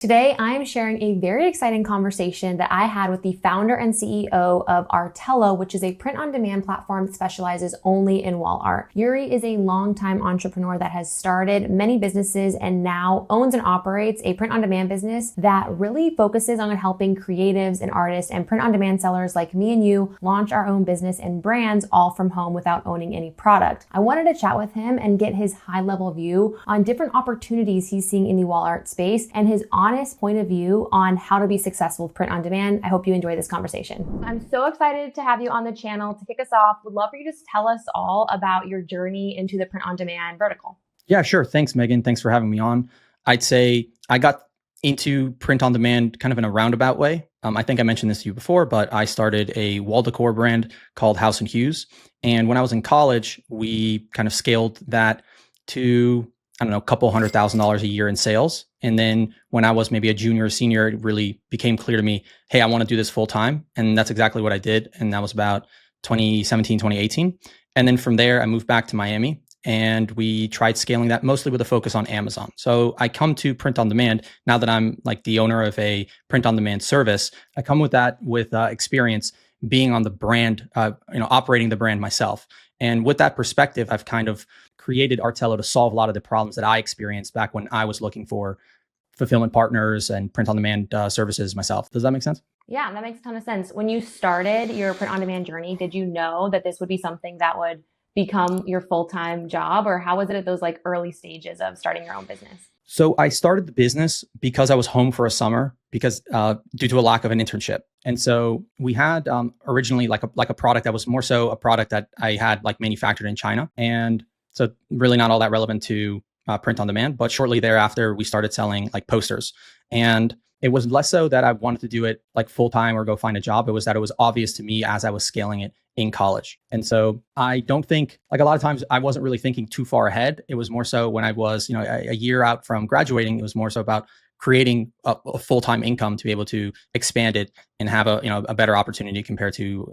Today, I am sharing a very exciting conversation that I had with the founder and CEO of Artello, which is a print-on-demand platform that specializes only in wall art. Yuri is a longtime entrepreneur that has started many businesses and now owns and operates a print-on-demand business that really focuses on helping creatives and artists and print-on-demand sellers like me and you launch our own business and brands all from home without owning any product. I wanted to chat with him and get his high-level view on different opportunities he's seeing in the wall art space and his honest point of view on how to be successful with print on demand. I hope you enjoy this conversation. I'm so excited to have you on the channel. To kick us off, would love for you to just tell us all about your journey into the print on demand vertical. Yeah, sure. Thanks, Megan. Thanks for having me on. I'd say I got into print on demand kind of in a roundabout way. I think I mentioned this to you before, but I started a wall decor brand called House and Hughes. And when I was in college, we kind of scaled that to, I don't know, a couple $100,000 a year in sales. And then when I was maybe a junior or senior, it really became clear to me, hey, I want to do this full time. And that's exactly what I did. And that was about 2017, 2018. And then from there, I moved back to Miami and we tried scaling that mostly with a focus on Amazon. So I come to print on demand now that I'm like the owner of a print on demand service. I come with that with experience being on the brand, operating the brand myself. And with that perspective, I've kind of created Artello to solve a lot of the problems that I experienced back when I was looking for fulfillment partners and print on demand services myself. Does that make sense? Yeah, that makes a ton of sense. When you started your print on demand journey, did you know that this would be something that would become your full-time job, or how was it at those like early stages of starting your own business? So I started the business because I was home for a summer because due to a lack of an internship. And so we had originally like a product that was more so a product that I had like manufactured in China. And so really not all that relevant to print on demand. But shortly thereafter, we started selling like posters. And it was less so that I wanted to do it like full time or go find a job. It was that it was obvious to me as I was scaling it in college. And so I don't think, like a lot of times I wasn't really thinking too far ahead. It was more so when I was, a year out from graduating, it was more so about creating a full-time income to be able to expand it and have a better opportunity compared to,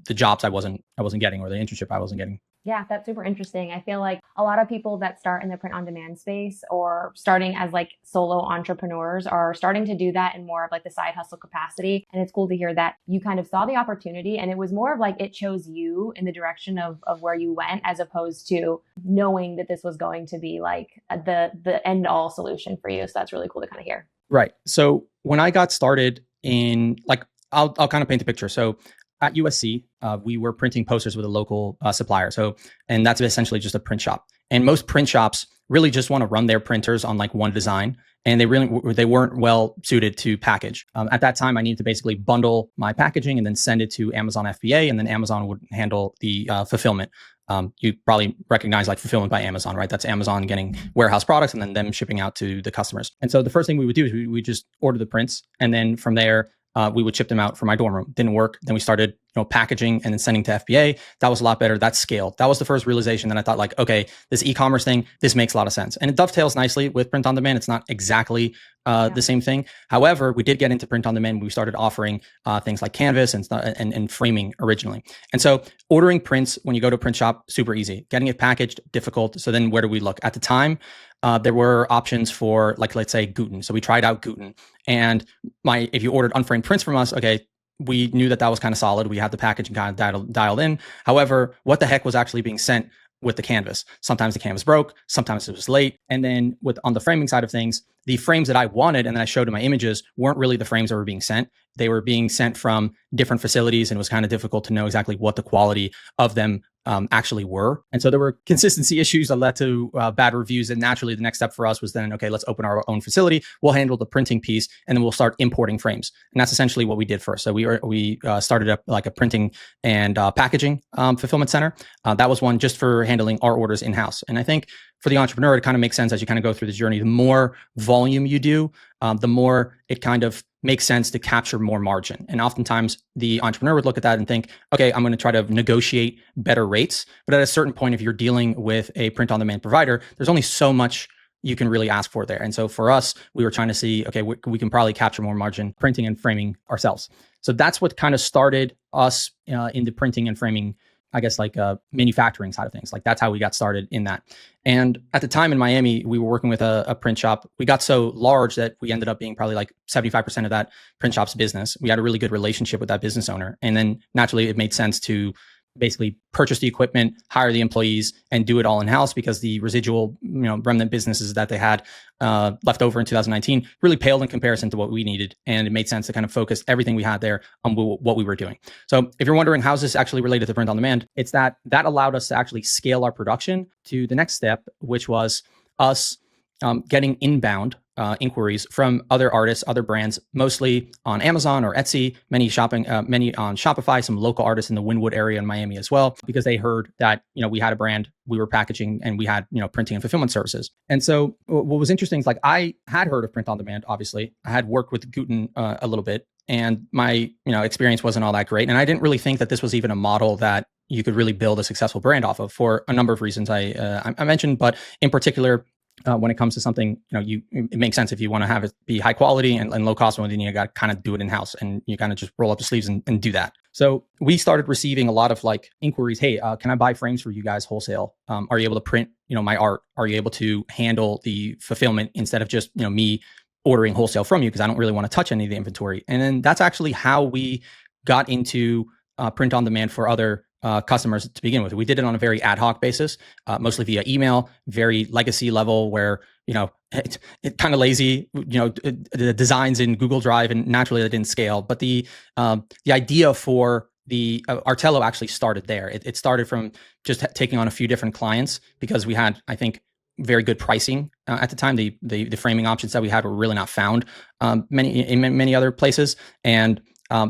the jobs I wasn't getting or the internship I wasn't getting. Yeah, that's super interesting. I feel like a lot of people that start in the print on demand space or starting as like solo entrepreneurs are starting to do that in more of like the side hustle capacity. And it's cool to hear that you kind of saw the opportunity and it was more of like it chose you in the direction of where you went, as opposed to knowing that this was going to be like the end all solution for you. So that's really cool to kind of hear. Right. So when I got started in like, I'll kind of paint the picture. So at USC, we were printing posters with a local supplier. And that's essentially just a print shop. And most print shops really just want to run their printers on like one design. And they weren't well suited to package. At that time, I needed to basically bundle my packaging and then send it to Amazon FBA, and then Amazon would handle the fulfillment. You probably recognize like fulfillment by Amazon, right? That's Amazon getting warehouse products and then them shipping out to the customers. And so the first thing we would do is we just order the prints, and then from there, we would ship them out from my dorm room. Didn't work. Then we started, packaging and then sending to FBA. That was a lot better. That scaled. That was the first realization that I thought like, okay, this e-commerce thing, this makes a lot of sense. And it dovetails nicely with print on demand. It's not exactly the same thing. However, we did get into print on demand. We started offering things like canvas and framing originally. And so ordering prints when you go to a print shop, super easy. Getting it packaged, difficult. So then where do we look? At the time, there were options for like, let's say Guten. So we tried out Guten, and if you ordered unframed prints from us, okay, we knew that was kind of solid. We had the packaging kind of dialed in. However, what the heck was actually being sent with the canvas? Sometimes the canvas broke, sometimes it was late. And then on the framing side of things, the frames that I wanted and then I showed in my images weren't really the frames that were being sent. They were being sent from different facilities, and it was kind of difficult to know exactly what the quality of them actually were. And so there were consistency issues that led to bad reviews. And naturally, the next step for us was then, okay, let's open our own facility. We'll handle the printing piece, and then we'll start importing frames. And that's essentially what we did first. So we started up like a printing and packaging fulfillment center. That was one just for handling our orders in-house. And I think for the entrepreneur, it kind of makes sense as you kind of go through this journey. The more volume you do, the more it kind of makes sense to capture more margin. And oftentimes the entrepreneur would look at that and think, okay, I'm going to try to negotiate better rates. But at a certain point, if you're dealing with a print on demand provider, there's only so much you can really ask for there. And so for us, we were trying to see, okay, we can probably capture more margin printing and framing ourselves. So that's what kind of started us in the printing and framing I guess like manufacturing side of things. Like that's how we got started in that. And at the time in Miami, we were working with a print shop. We got so large that we ended up being probably like 75% of that print shop's business. We had a really good relationship with that business owner. And then naturally it made sense to basically purchase the equipment, hire the employees, and do it all in-house, because the residual, remnant businesses that they had left over in 2019 really paled in comparison to what we needed. And it made sense to kind of focus everything we had there on what we were doing. So if you're wondering how's this actually related to print on demand, it's that allowed us to actually scale our production to the next step, which was us getting inbound inquiries from other artists, other brands, mostly on Amazon or Etsy, many on Shopify, some local artists in the Wynwood area in Miami as well, because they heard that, we had a brand, we were packaging, and we had, printing and fulfillment services. And so what was interesting is like, I had heard of print on demand, obviously. I had worked with Guten a little bit, and my, experience wasn't all that great. And I didn't really think that this was even a model that you could really build a successful brand off of, for a number of reasons I mentioned, but in particular, when it comes to something, it makes sense if you want to have it be high quality and low cost, and then you got to kind of do it in house, and you kind of just roll up the sleeves and do that. So we started receiving a lot of like inquiries. Hey, can I buy frames for you guys wholesale? Are you able to print, my art? Are you able to handle the fulfillment instead of just, me ordering wholesale from you? Because I don't really want to touch any of the inventory. And then that's actually how we got into print on demand for other customers to begin with. We did it on a very ad hoc basis, mostly via email, very legacy level, where, it's kind of lazy, the designs in Google Drive, and naturally that didn't scale. But the idea for the Artello actually started there. It started from just taking on a few different clients, because we had, I think, very good pricing at the time. The framing options that we had were really not found in many other places. And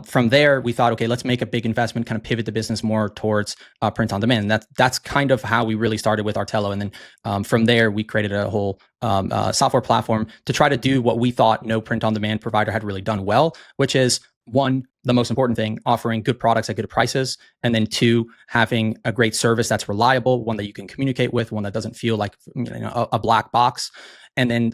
from there, we thought, okay, let's make a big investment, kind of pivot the business more towards print on demand. And that's kind of how we really started with Artello. And then from there, we created a whole software platform to try to do what we thought no print on demand provider had really done well, which is, one, the most important thing, offering good products at good prices. And then two, having a great service that's reliable, one that you can communicate with, one that doesn't feel like a black box. And then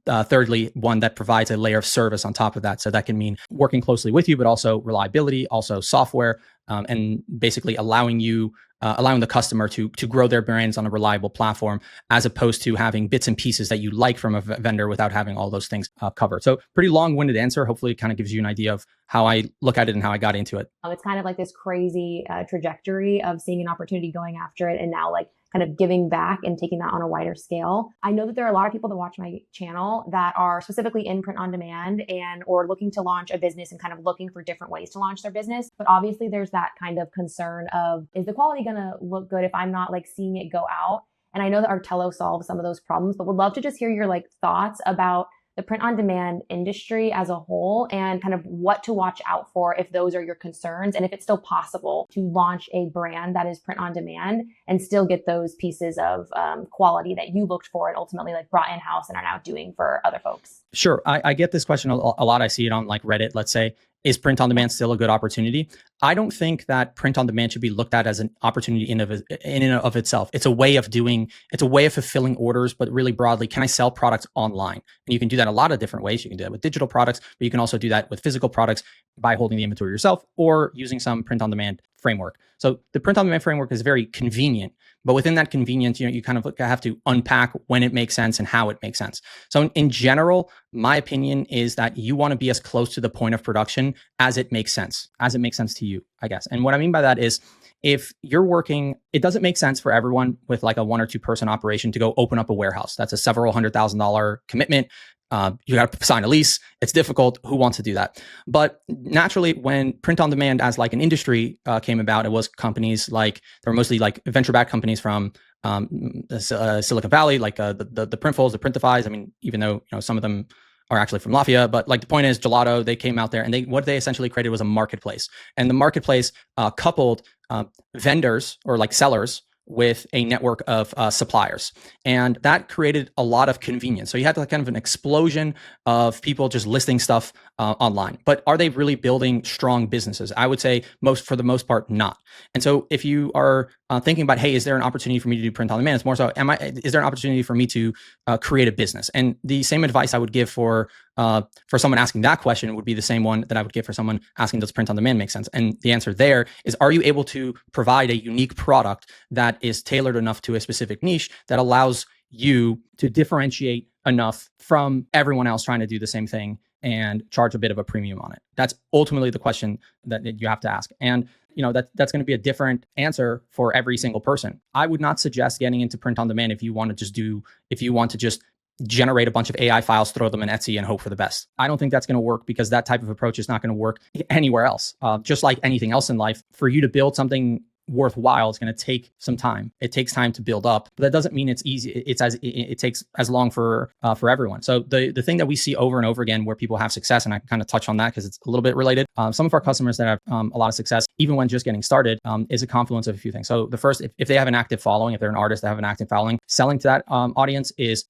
thirdly, one that provides a layer of service on top of that. So that can mean working closely with you, but also reliability, also software, and basically allowing the customer to grow their brands on a reliable platform, as opposed to having bits and pieces that you like from a vendor without having all those things covered. So pretty long-winded answer. Hopefully it kind of gives you an idea of how I look at it and how I got into it. It's kind of like this crazy trajectory of seeing an opportunity, going after it, and now like kind of giving back and taking that on a wider scale. I know that there are a lot of people that watch my channel that are specifically in print on demand or looking to launch a business and kind of looking for different ways to launch their business. But obviously there's that kind of concern of, is the quality going to look good if I'm not like seeing it go out? And I know that Artello solves some of those problems, but would love to just hear your like thoughts about the print on demand industry as a whole, and kind of what to watch out for if those are your concerns, and if it's still possible to launch a brand that is print on demand and still get those pieces of quality that you looked for and ultimately like brought in-house and are now doing for other folks. Sure. I get this question a lot. I see it on like Reddit, let's say. Is print on demand still a good opportunity? I don't think that print on demand should be looked at as an opportunity in and of itself. It's a way of fulfilling orders, but really broadly, can I sell products online? And you can do that a lot of different ways. You can do that with digital products, but you can also do that with physical products by holding the inventory yourself or using some print on demand framework. So the print on demand framework is very convenient, but within that convenience, you kind of have to unpack when it makes sense and how it makes sense. So in general, my opinion is that you want to be as close to the point of production as it makes sense to you, I guess. And what I mean by that is, if you're working, it doesn't make sense for everyone with like a 1 or 2 person operation to go open up a warehouse. That's a several $100,000 commitment. You got to sign a lease. It's difficult. Who wants to do that? But naturally, when print on demand as like an industry came about, it was companies like, they were mostly like venture-backed companies from Silicon Valley, like the Printfuls, the Printifies. I mean, even though some of them are actually from Lafayette, but like the point is, Gelato, they came out there and what they essentially created was a marketplace. And the marketplace coupled vendors or like sellers with a network of suppliers. And that created a lot of convenience. So you had like kind of an explosion of people just listing stuff online. But are they really building strong businesses? I would say for the most part, not. And so if you are thinking about, hey, is there an opportunity for me to do print on demand? It's more so, is there an opportunity for me to create a business? And the same advice I would give for for someone asking that question would be the same one that I would give for someone asking, does print on demand make sense? And the answer there is, are you able to provide a unique product that is tailored enough to a specific niche that allows you to differentiate enough from everyone else trying to do the same thing and charge a bit of a premium on it? That's ultimately the question that you have to ask. And that's going to be a different answer for every single person. I would not suggest getting into print on demand if you want to just generate a bunch of AI files, throw them in Etsy and hope for the best. I don't think that's going to work, because that type of approach is not going to work anywhere else. Just like anything else in life, for you to build something worthwhile, it's going to take some time. It takes time to build up, but that doesn't mean it's easy. It takes as long for everyone. So the thing that we see over and over again where people have success, and I can kind of touch on that because it's a little bit related. Some of our customers that have a lot of success, even when just getting started, is a confluence of a few things. So the first, if they have an active following, if they're an artist that have an active following, selling to that audience is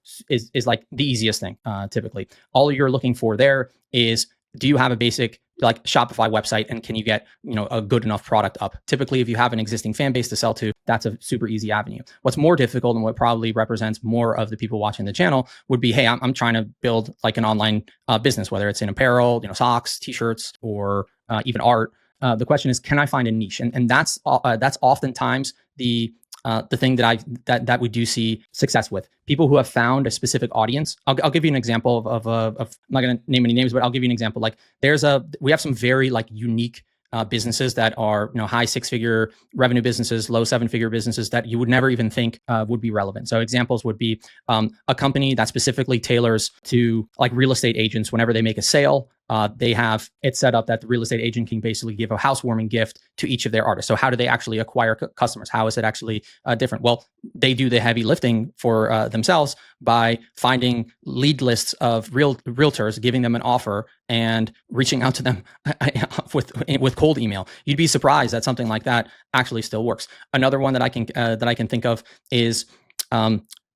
like the easiest thing. Typically, all you're looking for there is, do you have a basic like Shopify website, and can you get a good enough product up? Typically, if you have an existing fan base to sell to, that's a super easy avenue. What's more difficult, and what probably represents more of the people watching the channel, would be, hey, I'm trying to build like an online business, whether it's in apparel, socks, t-shirts, or even art. The question is, can I find a niche? And that's oftentimes the thing that we do see success with. People who have found a specific audience. I'll give you an example of I'm not going to name any names, but I'll give you an example. Like we have some very like unique businesses that are high 6-figure revenue businesses, low 7-figure businesses that you would never even think would be relevant. So examples would be a company that specifically tailors to like real estate agents. Whenever they make a sale, they have it set up that the real estate agent can basically give a housewarming gift to each of their artists. So how do they actually acquire customers? How is it actually different? Well, they do the heavy lifting for themselves by finding lead lists of realtors, giving them an offer, and reaching out to them with cold email. You'd be surprised that something like that actually still works. Another one that I can think of is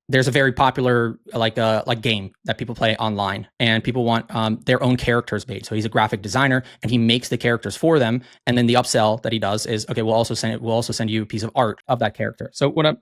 there's a very popular like game that people play online, and people want their own characters made. So he's a graphic designer, and he makes the characters for them. And then the upsell that he does is, okay, we'll also send you a piece of art of that character. So what I'm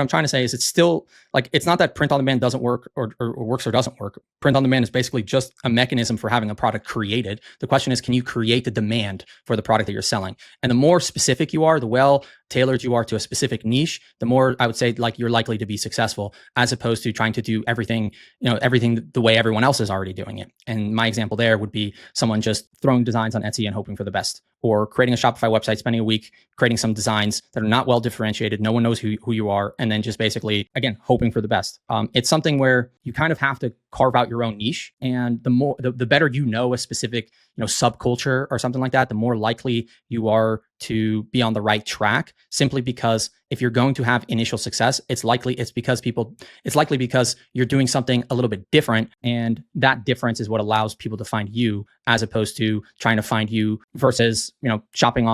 trying to say is, it's still like, it's not that print on demand doesn't work or works or doesn't work. Print on demand is basically just a mechanism for having a product created. The question is, can you create the demand for the product that you're selling? And the more specific you are, the well tailored you are to a specific niche, the more I would say like you're likely to be successful, as opposed to trying to do everything the way everyone else is already doing it. And my example there would be someone just throwing designs on Etsy and hoping for the best, or creating a Shopify website, spending a week creating some designs that are not well differentiated. No one knows who you are. And then just basically, again, hoping for the best. It's something where you kind of have to carve out your own niche. And the better a specific subculture or something like that, the more likely you are to be on the right track, simply because if you're going to have initial success, it's likely because you're doing something a little bit different. And that difference is what allows people to find you, as opposed to trying to find you versus, shopping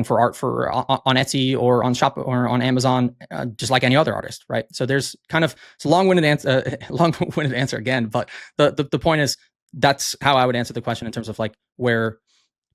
for art on Etsy or on Amazon, just like any other artist. Right. So it's a long-winded answer again, but the point is, that's how I would answer the question in terms of like where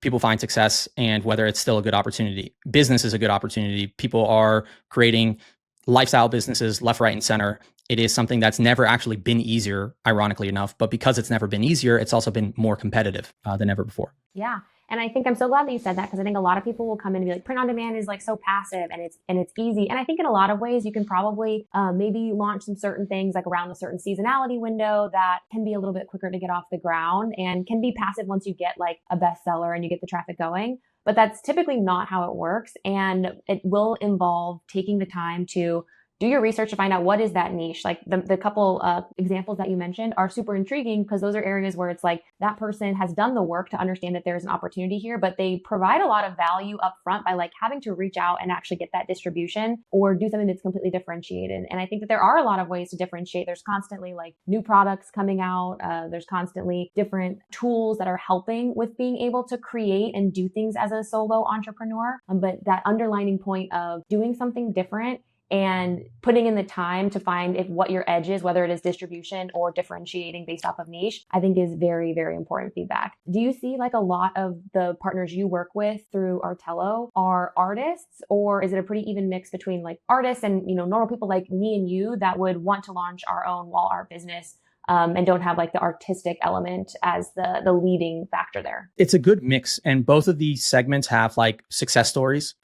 people find success and whether it's still a good opportunity. Business is a good opportunity. People are creating lifestyle businesses left, right, and center. It is something that's never actually been easier, ironically enough, but because it's never been easier, it's also been more competitive than ever before. Yeah. And I think I'm so glad that you said that, because I think a lot of people will come in and be like, print on demand is like so passive and it's easy. And I think in a lot of ways you can probably maybe launch some certain things like around a certain seasonality window that can be a little bit quicker to get off the ground and can be passive once you get like a bestseller and you get the traffic going. But that's typically not how it works. And it will involve taking the time to do your research to find out what is that niche. Like the couple examples that you mentioned are super intriguing, because those are areas where it's like that person has done the work to understand that there's an opportunity here, but they provide a lot of value up front by like having to reach out and actually get that distribution or do something that's completely differentiated. And I think that there are a lot of ways to differentiate. There's constantly like new products coming out. There's constantly different tools that are helping with being able to create and do things as a solo entrepreneur. But that underlining point of doing something different and putting in the time to find what your edge is, whether it is distribution or differentiating based off of niche, I think is very, very important feedback. Do you see like a lot of the partners you work with through Artello are artists, or is it a pretty even mix between like artists and, normal people like me and you that would want to launch our own wall art business and don't have like the artistic element as the leading factor there. It's a good mix. And both of these segments have like success stories.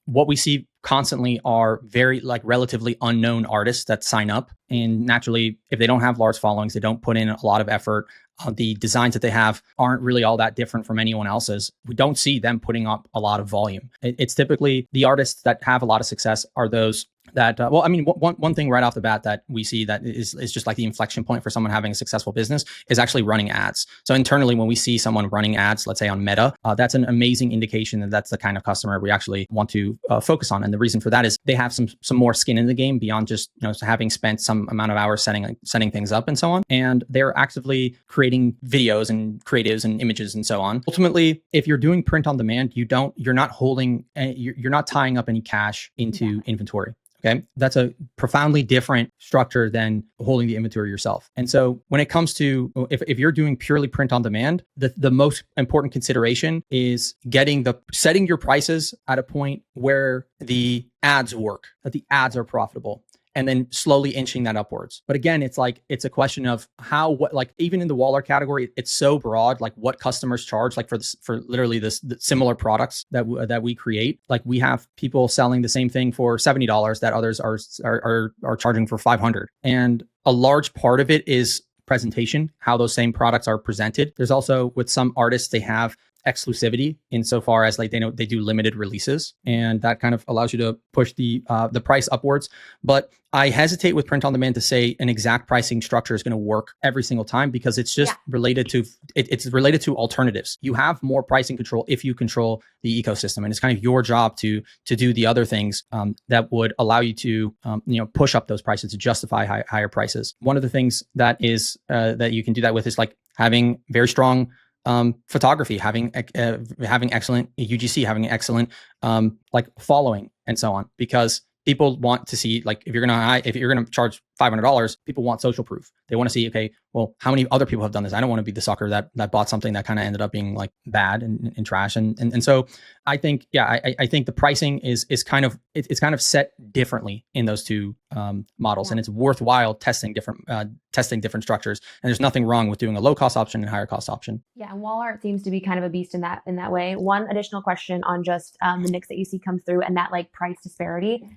What we see constantly are very like relatively unknown artists that sign up. And naturally, if they don't have large followings, they don't put in a lot of effort. The designs that they have aren't really all that different from anyone else's. We don't see them putting up a lot of volume. It's typically the artists that have a lot of success are those that, one thing right off the bat that we see that is just like the inflection point for someone having a successful business is actually running ads. So internally, when we see someone running ads, let's say on Meta, that's an amazing indication that that's the kind of customer we actually want to focus on. And the reason for that is they have some more skin in the game beyond just having spent some amount of hours setting things up and so on. And they're actively creating videos and creatives and images and so on. Ultimately, if you're doing print on demand, you're not tying up any cash into inventory. Okay. That's a profoundly different structure than holding the inventory yourself. And so when it comes to, if you're doing purely print on demand, the most important consideration is setting your prices at a point where the ads work, that the ads are profitable, and then slowly inching that upwards. But again, it's a question of even in the wall art category, it's so broad, like what customers charge, like for literally the similar products that we create. Like we have people selling the same thing for $70 that others are charging for $500. And a large part of it is presentation, how those same products are presented. There's also, with some artists, they have exclusivity insofar as like they do limited releases, and that kind of allows you to push the price upwards. But I hesitate with print on demand to say an exact pricing structure is going to work every single time, because it's just related to alternatives. You have more pricing control if you control the ecosystem, and it's kind of your job to do the other things that would allow you to push up those prices to justify higher prices. One of the things that is that you can do that with is like having very strong photography, having excellent UGC, having excellent like following and so on, because people want to see, like, if you're gonna charge $500, people want social proof. They want to see, okay, well, how many other people have done this? I don't want to be the sucker that bought something that kind of ended up being like bad and trash. And so I think, I think the pricing is kind of, it's kind of set differently in those two models, and it's worthwhile testing different structures. And there's nothing wrong with doing a low cost option and higher cost option. Yeah, and wall art seems to be kind of a beast in that way. One additional question on just the mix that you see come through and that like price disparity.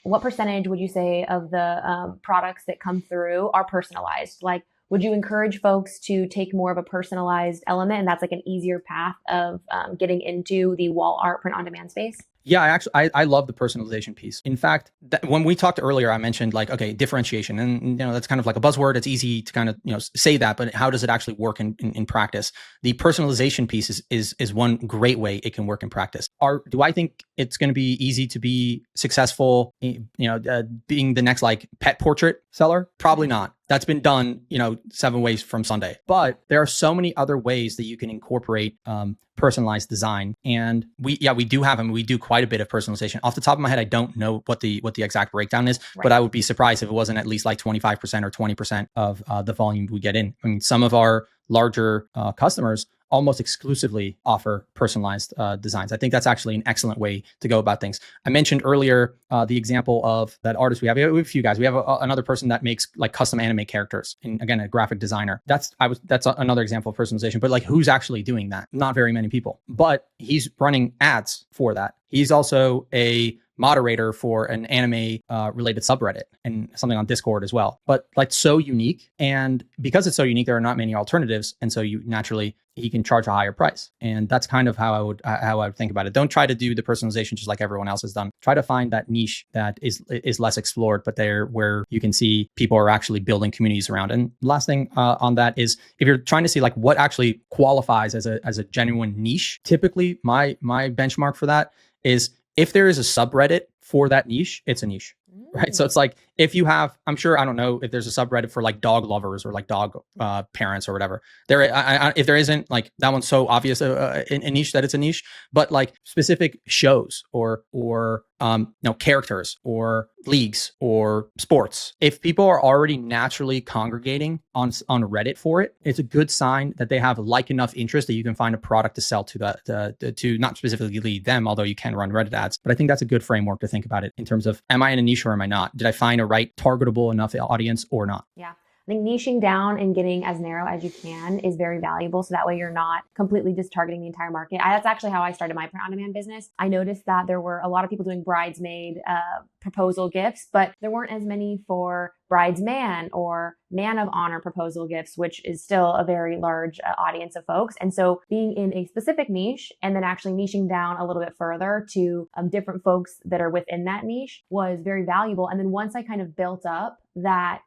What percentage would you say of the products that come through are personalized? Like, would you encourage folks to take more of a personalized element, and that's like an easier path of getting into the wall art print on demand space? Yeah, I love the personalization piece. In fact, when we talked earlier, I mentioned like, okay, differentiation, and that's kind of like a buzzword. It's easy to kind of say that, but how does it actually work in practice? The personalization piece is one great way it can work in practice. Do I think it's going to be easy to be successful? Being the next like pet portrait seller? Probably not. That's been done, 7 ways from Sunday. But there are so many other ways that you can incorporate personalized design, and we do have them. We do quite a bit of personalization. Off the top of my head, I don't know what the exact breakdown is, right, but I would be surprised if it wasn't at least like 25% or 20% of the volume we get in. I mean, some of our larger customers almost exclusively offer personalized designs. I think that's actually an excellent way to go about things. I mentioned earlier the example of that artist we have. We have a few guys. We have another person that makes like custom anime characters, and again, a graphic designer. That's another example of personalization. But like, who's actually doing that? Not very many people. But he's running ads for that. He's also a moderator for an anime related subreddit and something on Discord as well. But like, so unique, and because it's so unique, there are not many alternatives, and so he can charge a higher price. And that's kind of how I would think about it. Don't try to do the personalization just like everyone else has done. Try to find that niche that is less explored, but where you can see people are actually building communities around. And last thing on that is, if you're trying to see like what actually qualifies as a genuine niche, typically my benchmark for that is, if there is a subreddit for that niche, it's a niche, right? So it's like, if you have, I don't know if there's a subreddit for like dog lovers or like dog parents or whatever. If there isn't, like, that one's so obvious a niche that it's a niche. But like specific shows or characters or leagues or sports, if people are already naturally congregating on Reddit for it, it's a good sign that they have like enough interest that you can find a product to sell to to not specifically lead them, although you can run Reddit ads. But I think that's a good framework to think about it in terms of, am I in a niche or am I not? Did I find a right targetable enough audience or not? Yeah. I think niching down and getting as narrow as you can is very valuable. So that way you're not completely just targeting the entire market. That's actually how I started my print on demand business. I noticed that there were a lot of people doing bridesmaid proposal gifts, but there weren't as many for bridesman or man of honor proposal gifts, which is still a very large audience of folks. And so being in a specific niche and then actually niching down a little bit further to different folks that are within that niche was very valuable. And then once I kind of built up that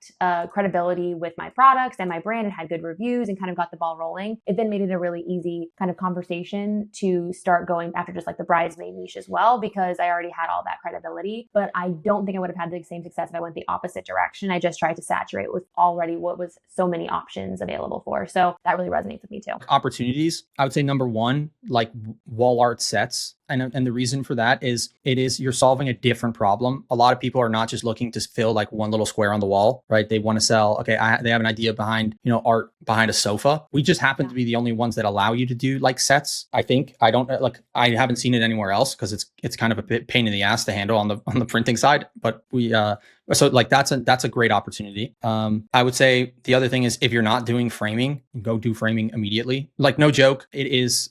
credibility with my products and my brand and had good reviews and kind of got the ball rolling, it then made it a really easy kind of conversation to start going after just like the bridesmaid niche as well, because I already had all that credibility. But I don't think I would have had the same success if I went the opposite direction. I just tried to saturate with already what was so many options available for. So that really resonates with me too. Opportunities, I would say number one, like wall art sets. And the reason for that is you're solving a different problem. A lot of people are not just looking to fill like one little square on the wall, right? They want to sell, okay, they have an idea behind, art behind a sofa. We just happen to be the only ones that allow you to do like sets. I think I haven't seen it anywhere else because it's kind of a bit pain in the ass to handle on the printing side, but so like that's a great opportunity. I would say the other thing is if you're not doing framing, go do framing immediately. Like no joke, it is,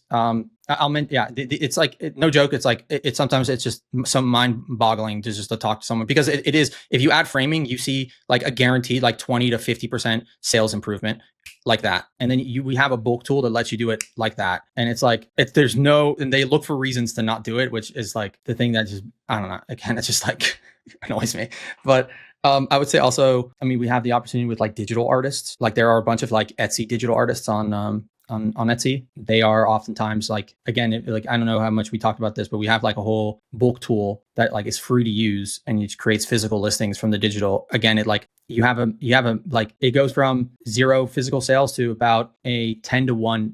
it's like, no joke. It's like, sometimes it's just some mind boggling to just to talk to someone because it is, if you add framing, you see like a guaranteed like 20 to 50% sales improvement like that. And then we have a bulk tool that lets you do it like that. And it's like, and they look for reasons to not do it, which is like the thing that just, I don't know, again, it's just like annoys me. But I would say also, we have the opportunity with like digital artists. Like there are a bunch of like Etsy digital artists on Etsy. They are oftentimes like, again, I don't know how much we talked about this, but we have like a whole bulk tool that like is free to use and it creates physical listings from the digital. Again, it goes from 0 physical sales to about a 10-to-1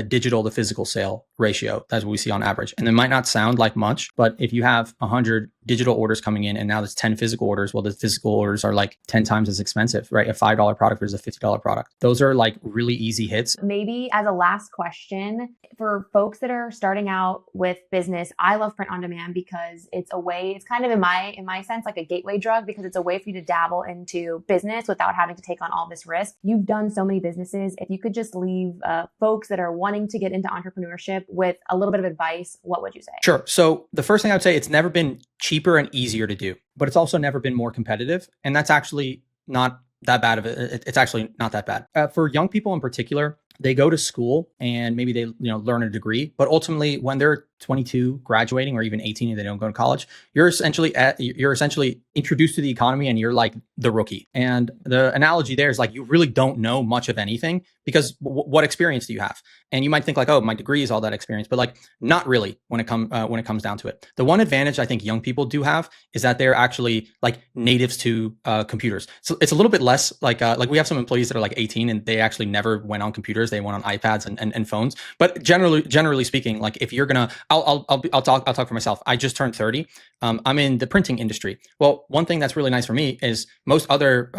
digital to physical sale ratio. That's what we see on average. And it might not sound like much, but if you have 100 digital orders coming in and now there's 10 physical orders, well, the physical orders are like 10 times as expensive, right? A $5 product versus a $50 product. Those are like really easy hits. Maybe as a last question for folks that are starting out with business, I love print on demand because it's a way, it's kind of in my sense, like a gateway drug, because it's a way for you to dabble into business without having to take on all this risk. You've done so many businesses. If you could just leave folks that are wanting to get into entrepreneurship with a little bit of advice, what would you say? Sure. So the first thing I would say, it's never been cheaper and easier to do, but it's also never been more competitive. And that's actually not that bad of it. It's actually not that bad. For young people in particular, they go to school and maybe they learn a degree, but ultimately when they're 22 graduating or even 18 and they don't go to college, you're essentially introduced to the economy and you're like the rookie. And the analogy there is like you really don't know much of anything because what experience do you have? And you might think like, oh, my degree is all that experience, but like not really when it comes down to it. The one advantage I think young people do have is that they're actually like natives to computers. So it's a little bit less like we have some employees that are like 18 and they actually never went on computers. They went on iPads and phones. But generally speaking, like if you're gonna, I'll talk for myself. I just turned 30. I'm in the printing industry. Well, one thing that's really nice for me is most other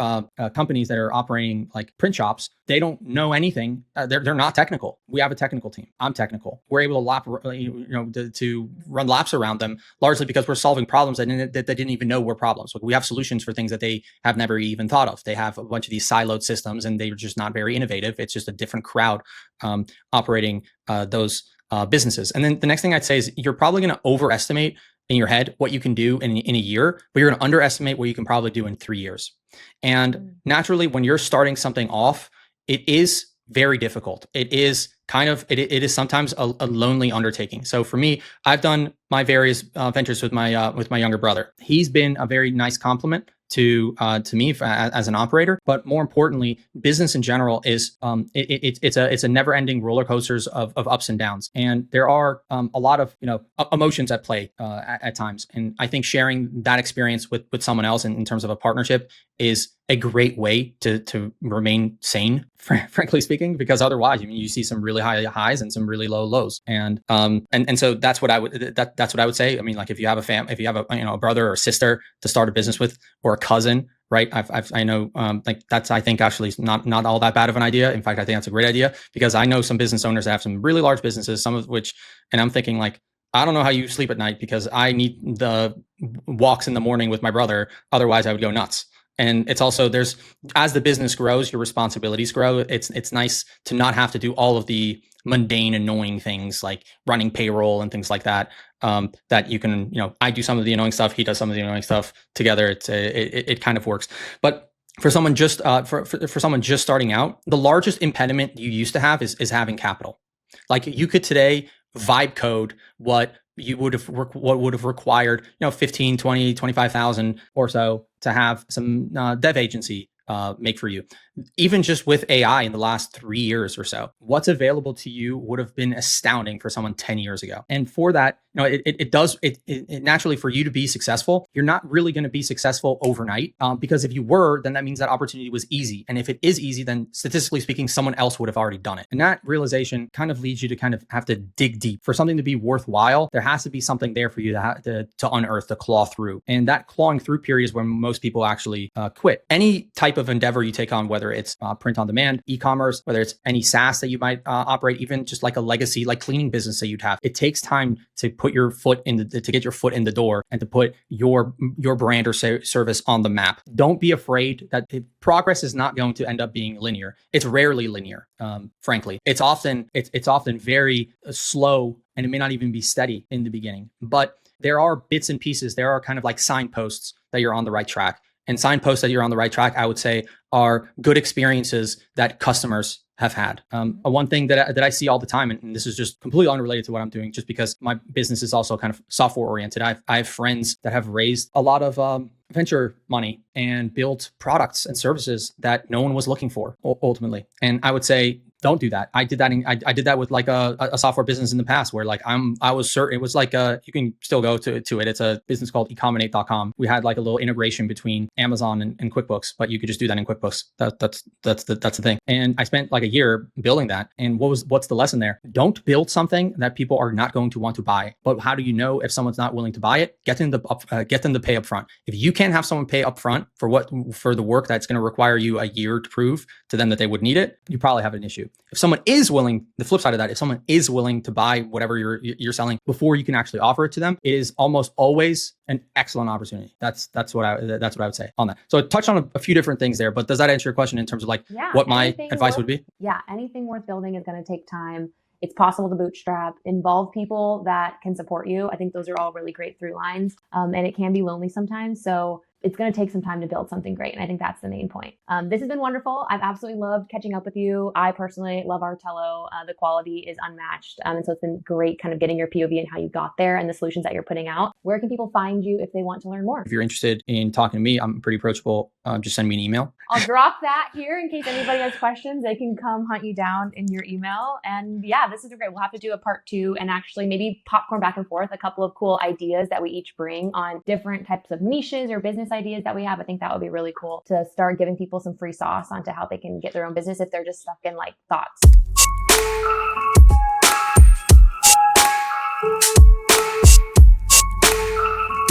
companies that are operating like print shops, they don't know anything. They're not technical. We have a technical team. I'm technical. We're able to run laps around them largely because we're solving problems that they didn't even know were problems. Like we have solutions for things that they have never even thought of. They have a bunch of these siloed systems and they're just not very innovative. It's just a different crowd operating those businesses. And then the next thing I'd say is you're probably going to overestimate in your head what you can do in a year, but you're going to underestimate what you can probably do in 3 years. And naturally, when you're starting something off, it is very difficult. It is it is sometimes a lonely undertaking. So for me, I've done my various ventures with my younger brother. He's been a very nice compliment to me as an operator, but more importantly, business in general is it's a never-ending roller coasters of ups and downs, and there are a lot of emotions at play at times. And I think sharing that experience with someone else in terms of a partnership is a great way to remain sane, frankly speaking, because otherwise, you see some really high highs and some really low lows, and so that's what I would say. I mean, like if you have a brother or sister to start a business with, or a cousin, right? I know like that's, I think actually is not all that bad of an idea. In fact, I think that's a great idea because I know some business owners that have some really large businesses, some of which, and I'm thinking like, I don't know how you sleep at night because I need the walks in the morning with my brother. Otherwise I would go nuts. And it's also as the business grows, your responsibilities grow. It's nice to not have to do all of the mundane, annoying things like running payroll and things like that. That you can, I do some of the annoying stuff, he does some of the annoying stuff. Together, it kind of works. But for someone just for someone just starting out, the largest impediment you used to have is having capital. Like you could today vibe code what would have required 15, 20, 25,000 or so to have some dev agency make for you. Even just with AI in the last 3 years or so, what's available to you would have been astounding for someone 10 years ago. And for that, it naturally, for you to be successful, you're not really going to be successful overnight, because if you were, then that means that opportunity was easy. And if it is easy, then statistically speaking, someone else would have already done it. And that realization kind of leads you to kind of have to dig deep. For something to be worthwhile, there has to be something there for you to unearth, to claw through. And that clawing through period is when most people actually quit. Any type of endeavor you take on, whether it's print on demand, e-commerce, whether it's any SaaS that you might operate, even just like a legacy, like cleaning business that you'd have, it takes time to put your foot to get your foot in the door and to put your brand or service on the map. Don't be afraid that progress is not going to end up being linear. It's rarely linear. Frankly, it's often very slow, and it may not even be steady in the beginning. But there are bits and pieces. There are kind of like signposts that you're on the right track. And signposts that you're on the right track, I would say, are good experiences that customers have had. One thing that I see all the time, and this is just completely unrelated to what I'm doing, just because my business is also kind of software oriented. I have friends that have raised a lot of venture money and built products and services that no one was looking for ultimately. And I would say, don't do that. I did that. I did that with like a software business in the past, where like I was certain it was like you can still go to it. It's a business called ecombinate.com. We had like a little integration between Amazon and QuickBooks, but you could just do that in QuickBooks. That's the thing. And I spent like a year building that. And what's the lesson there? Don't build something that people are not going to want to buy. But how do you know if someone's not willing to buy it? Get them to pay upfront. If you can't have someone pay upfront for the work that's going to require you a year to prove to them that they would need it, you probably have an issue. If someone is willing, the flip side of that, if someone is willing to buy whatever you're selling before you can actually offer it to them, it is almost always an excellent opportunity. That's what I would say on that. So I touched on a few different things there, but does that answer your question in terms of like what my advice would be? Yeah, anything worth building is going to take time. It's possible to bootstrap, involve people that can support you. I think those are all really great through lines. And it can be lonely sometimes. So it's going to take some time to build something great. And I think that's the main point. This has been wonderful. I've absolutely loved catching up with you. I personally love Artello. The quality is unmatched. And so it's been great kind of getting your POV and how you got there and the solutions that you're putting out. Where can people find you if they want to learn more? If you're interested in talking to me, I'm pretty approachable. Just send me an email. I'll drop that here in case anybody has questions. They can come hunt you down in your email. And yeah, this is great. We'll have to do a part 2 and actually maybe popcorn back and forth a couple of cool ideas that we each bring on different types of niches or business ideas that we have. I think that would be really cool to start giving people some free sauce onto how they can get their own business if they're just stuck in like thoughts.